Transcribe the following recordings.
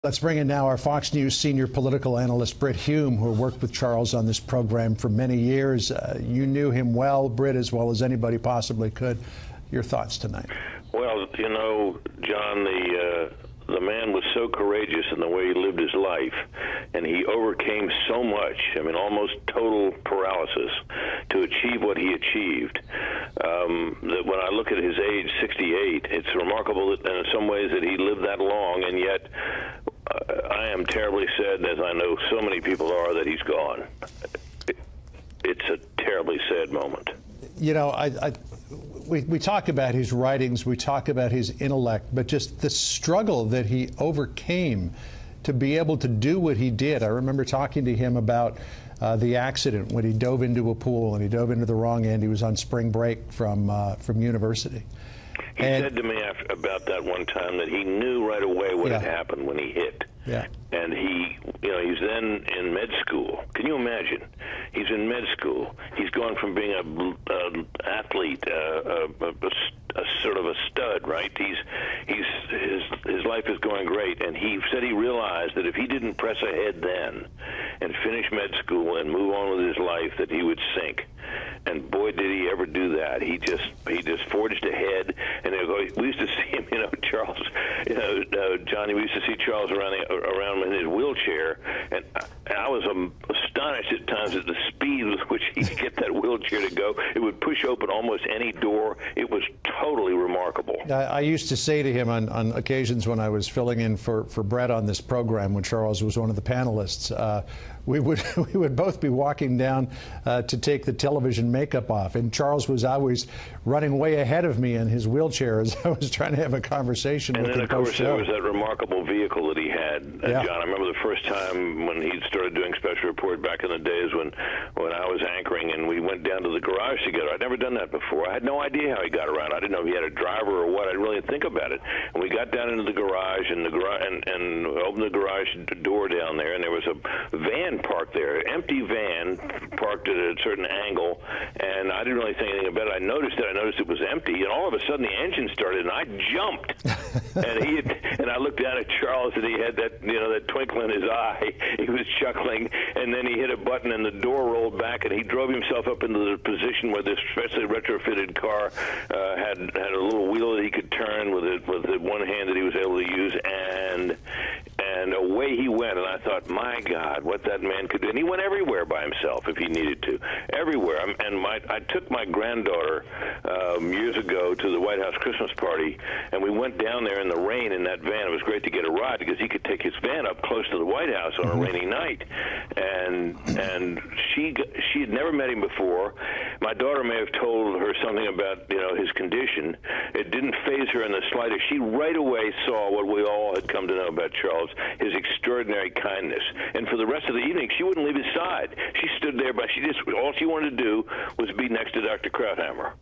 Let's bring in now our Fox News senior political analyst, Brit Hume, who worked with Charles on this program for many years. You knew him well, Brit, as well as anybody possibly could. Your thoughts tonight? Well, you know, John, the man was so courageous in the way he lived his life, and he overcame so much, I mean, almost total paralysis, to achieve what he achieved. That when I look at his age, 68, it's remarkable that in some ways that he lived that long, and yet I am terribly sad, as I know so many people are, that he's gone. It's a terribly sad moment. You know, we talk about his writings, we talk about his intellect, but just the struggle that he overcame to be able to do what he did. I remember talking to him about the accident when he dove into a pool and he dove into the wrong end. He was on spring break from university. He said to me about that one time that he knew right away what had happened when he hit. Yeah. And he's then in med school. Can you imagine? He's in med school. He's gone from being an athlete, a sort of a stud, right? His life is going great, and he said he realized that if he didn't press ahead then and finish med school and move on with his life, that he would sink. And boy, did he ever do that. He just forged ahead. And we used to see him, Charles, Johnny, we used to see Charles around in his wheelchair, and I was astonished at times at the speed with which he could get that wheelchair to go. It would push open almost any door. It was totally remarkable. I used to say to him on occasions when I was filling in for Brett on this program, when Charles was one of the panelists, we would both be walking down to take the television makeup off, and Charles was always running way ahead of me in his wheelchair as I was trying to have a conversation with him. And then, of course, there was that remarkable vehicle that he had, John. I remember the first time when he started doing Special Report back in the days when I was anchoring, and we went down to the garage together. I'd never done that before. I had no idea how he got around. I didn't know if he had a driver or what. I didn't really think about it. And we got down into the garage and opened the garage door down there, and there was a van parked there, an empty van parked at a certain angle, and I didn't really think anything about it. I noticed it was empty, and all of a sudden the engine started, and I jumped. and I looked down at Charles, and he had that twinkle in his eye. He was chuckling, and then he hit a button, and the door rolled back, and he drove himself up into the position where this specially retrofitted car had a little wheel that he could turn with the one hand that he was able to use, and away he went. And I thought, my God, what that man could do. And he went everywhere by himself if he needed to, everywhere. And I took my granddaughter years ago to the White House Christmas party, and we went down there in the rain in that van. It was great to get a ride because he could take his van up close to the White House on a rainy night. And she had never met him before. My daughter may have told her something about his condition. It didn't faze her in the slightest. She right away saw what we all had come to know about Charles, his extraordinary kindness. And for the rest of the evening, she wouldn't leave his side. She stood there, but all she wanted to do was be next to Dr. Krauthammer.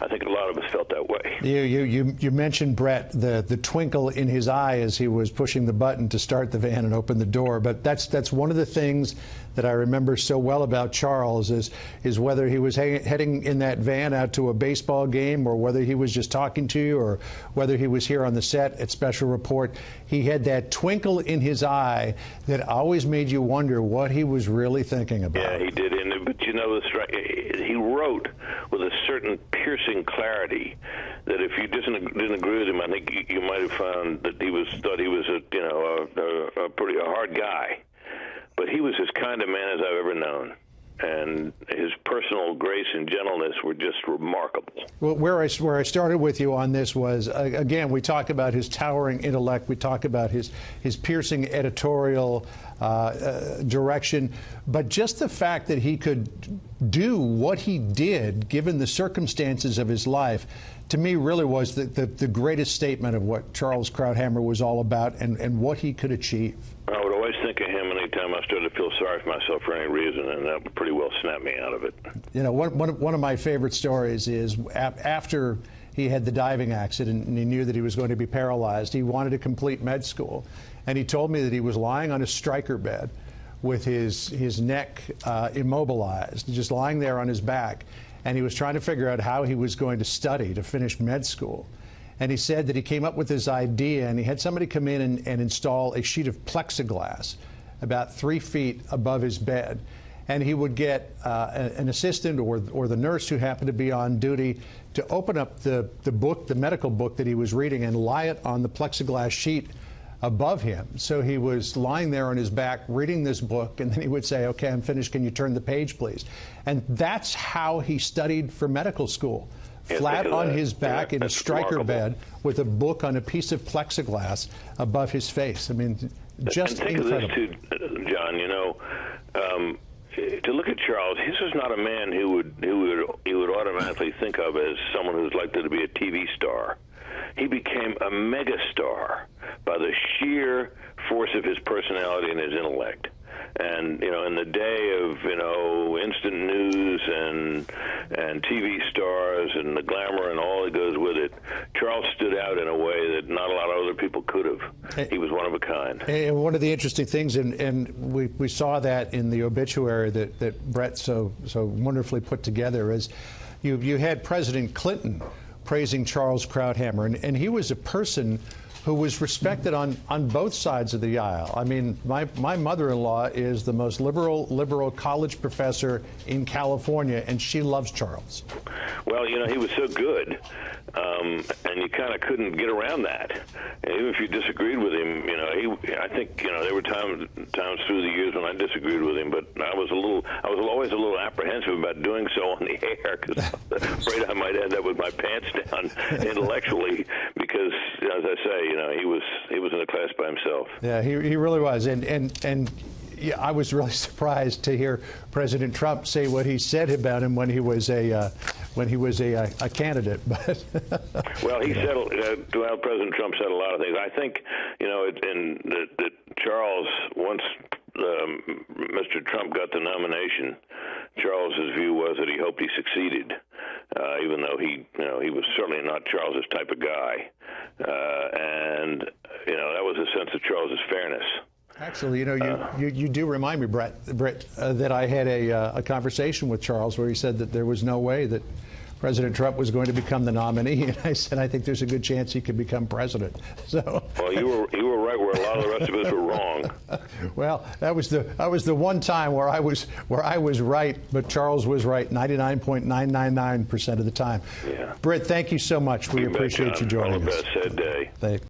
I think a lot of us felt that way. You mentioned, Brett, the twinkle in his eye as he was pushing the button to start the van and open the door. But that's one of the things that I remember so well about Charles is whether he was heading in that van out to a baseball game, or whether he was just talking to you, or whether he was here on the set at Special Report. He had that twinkle in his eye that always made you wonder what he was really thinking about. Yeah, he did. But he wrote with a certain piercing clarity that if you didn't agree with him, I think you might have found that thought he was a pretty hard guy. But he was as kind a man as I've ever known. And his personal grace and gentleness were just remarkable. Well, where I started with you on this was, again, we talk about his towering intellect, we talk about his piercing editorial direction, but just the fact that he could do what he did, given the circumstances of his life, to me really was the greatest statement of what Charles Krauthammer was all about and what he could achieve. I would always think of him anytime I started to feel sorry for myself for any reason, and that would pretty well snap me out of it. One of my favorite stories is after he had the diving accident and he knew that he was going to be paralyzed, he wanted to complete med school, and he told me that he was lying on a striker bed with his neck immobilized, just lying there on his back, and he was trying to figure out how he was going to study to finish med school. And he said that he came up with this idea, and he had somebody come in and install a sheet of plexiglass about 3 feet above his bed. And he would get an assistant or the nurse who happened to be on duty to open up the book, the medical book that he was reading, and lie it on the plexiglass sheet above him. So he was lying there on his back reading this book, and then he would say, "Okay, I'm finished. Can you turn the page, please?" And that's how he studied for medical school. Flat on his back in a Stryker bed with a book on a piece of plexiglass above his face. I mean, just incredible. And think of this too, John, you know, to look at Charles, this was not a man who would automatically think of as someone who's likely to be a TV star. He became a megastar by the sheer force of his personality and his intellect. And, you know, in the day of, you know, instant news and TV stars and the glamour and all that goes with it, Charles stood out in a way that not a lot of other people could have. He was one of a kind. And one of the interesting things, and we saw that in the obituary that Bret so wonderfully put together, is you had President Clinton praising Charles Krauthammer, and he was a person who was respected on both sides of the aisle. I mean, my mother-in-law is the most liberal college professor in California, and she loves Charles. Well, you know, he was so good, and you kind of couldn't get around that. And even if you disagreed with him, you know, I think, you know, there were times through the years when I disagreed with him, but I was always a little apprehensive about doing so on the air, because I'm afraid I might end up with my pants down intellectually, because, as I say, you know, he was in a class by himself. Yeah, he really was, and yeah, I was really surprised to hear President Trump say what he said about him when he was a candidate. But well, he said, well, President Trump said a lot of things. I think, you know, that Charles, once Mr. Trump got the nomination, Charles's view was that he hoped he succeeded, even though he was certainly not Charles's type of guy, and you know, that was a sense of Charles's fairness. Actually, you know, you do remind me, Brit, that I had a conversation with Charles where he said that there was no way that President Trump was going to become the nominee, and I said I think there's a good chance he could become president. So, well, you were right where a lot of the rest of us were wrong. Well, that was the one time where I was right, but Charles was right 99.999% of the time. Yeah. Brit, thank you so much. We appreciate you joining us. All the best. Sad day.